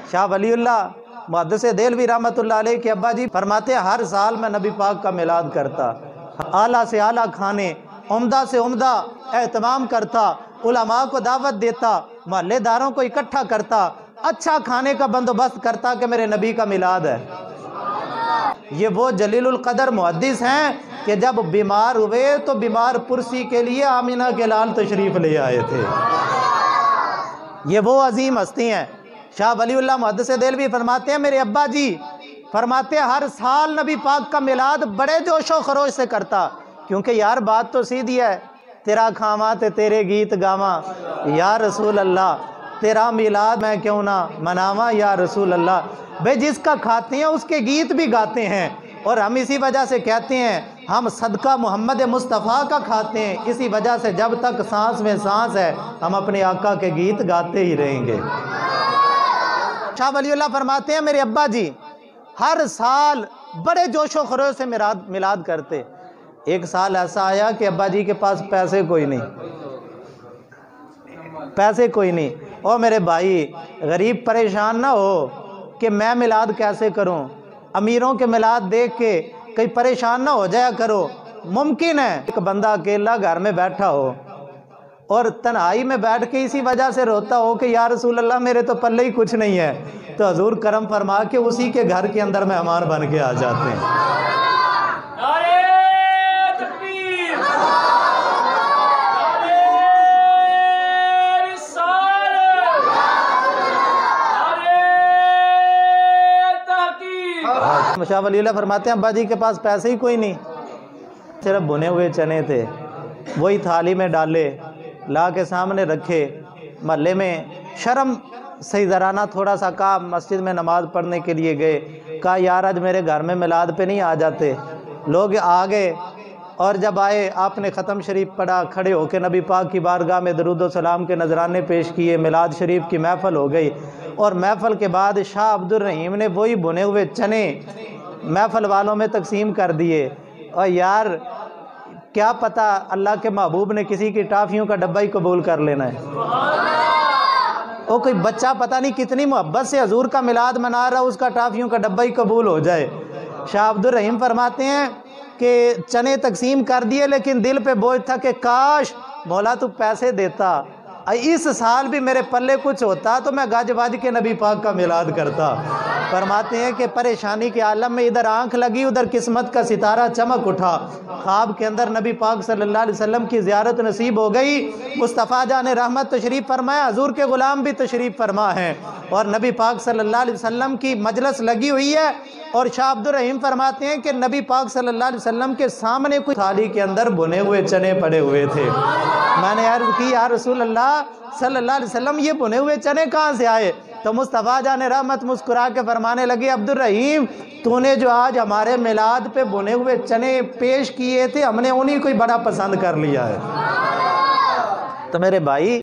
शाह वली अल्लाह मुहद्दिस देहलवी रहमतुल्लाह अलैह के अब्बा जी फरमाते हैं हर साल मैं नबी पाक का मिलाद करता, आला से आला खाने, उम्दा से उम्दा एहतमाम करता, उलमा को दावत देता, मोहल्लेदारों को इकट्ठा करता, अच्छा खाने का बंदोबस्त करता कि मेरे नबी का मिलाद है। ये वो जलीलुल कदर मुहद्दिस हैं कि जब बीमार हुए तो बीमार पुरसी के लिए आमिना के लाल तशरीफ़ ले आए थे। ये वो अजीम हस्ती हैं। शाह वलीउल्लाह मुहद्दिस देहलवी फरमाते हैं मेरे अब्बा जी फरमाते हैं हर साल नबी पाक का मिलाद बड़े जोशो खरोश से करता, क्योंकि यार बात तो सीधी है, तेरा खावा ते तेरे गीत गावा या रसूल अल्लाह, तेरा मिलाद मैं क्यों ना मनावा या रसूल अल्लाह। भाई जिसका खाते हैं उसके गीत भी गाते हैं, और हम इसी वजह से कहते हैं हम सदका मोहम्मद मुस्तफ़ा का खाते हैं। इसी वजह से जब तक सांस में सांस है हम अपने आका के गीत गाते ही रहेंगे। शाह वलीउल्लाह फरमाते हैं मेरे अब्बा जी हर साल बड़े जोशो खरोश से मिलाद करते। एक साल ऐसा आया कि अब्बा जी के पास पैसे कोई नहीं, और मेरे भाई गरीब परेशान ना हो कि मैं मिलाद कैसे करूं, अमीरों के मिलाद देख के कहीं परेशान ना हो जाया करो। मुमकिन है एक बंदा अकेला घर में बैठा हो और तन्हाई में बैठ के इसी वजह से रोता हो कि या रसूल अल्लाह मेरे तो पल्ले ही कुछ नहीं है, तो हजूर करम फरमा के उसी के घर के अंदर मेहमान बन के आ जाते हैं। शाह वलीउल्लाह फरमाते हैं अब्बा जी के पास पैसे ही कोई नहीं, सिर्फ भुने हुए चने थे, वही थाली में डाले, ला के सामने रखे। महल्ले में शर्म सही ज़राना थोड़ा सा कहा, मस्जिद में नमाज़ पढ़ने के लिए गए, कहा यार आज मेरे घर में मिलाद पे नहीं आ जाते। लोग आ गए, और जब आए आपने ख़त्म शरीफ पढ़ा, खड़े होकर नबी पाक की बारगाह में दरूद व सलाम के नजराने पेश किए, मिलाद शरीफ की महफ़ल हो गई। और महफ़ल के बाद शाह अब्दुल रहीम ने वही भुने हुए चने महफ़ल वालों में तकसीम कर दिए। और यार क्या पता अल्लाह के महबूब ने किसी की टाफ़ियों का डब्बा ही कबूल कर लेना है। वो कोई बच्चा पता नहीं कितनी मोहब्बत से हजूर का मिलाद मना रहा, उसका टाफ़ियों का डब्बा ही कबूल हो जाए। शाह अब्दुल रहीम फरमाते हैं कि चने तकसीम कर दिए, लेकिन दिल पे बोझ था कि काश मौला तू पैसे देता, इस साल भी मेरे पल्ले कुछ होता तो मैं गज बज के नबी पाक का मिलाद करता। फरमाते हैं कि परेशानी के आलम में इधर आंख लगी उधर किस्मत का सितारा चमक उठा, ख्वाब के अंदर नबी पाक सल्लल्लाहु अलैहि वसल्लम की ज़ियारत नसीब हो गई। मुस्तफ़ा जान रहमत तशरीफ़ फरमाया, हजूर के ग़ुलाम भी तशरीफ़ फरमा हैं, और नबी पाक सल्लल्लाहु अलैहि वसल्लम की मजलिस लगी हुई है। और शाह अब्दुल रहीम फरमाते हैं कि नबी पाक सल्लल्लाहु अलैहि वसल्लम के सामने कोई थाली के अंदर भुने हुए चने पड़े हुए थे। मैंने अर्ज़ की या रसूल अल्लाह सल्लल्लाहु अलैहि वसल्लम ये भुने हुए चने कहाँ से आए? तो मुस्तफ़ा जान रहमत मुस्कुरा के फरमाने लगे अब्दुल रहीम तूने जो आज हमारे मिलाद पे भुने हुए चने पेश किए थे हमने उन्हीं को ही बड़ा पसंद कर लिया है। तो मेरे भाई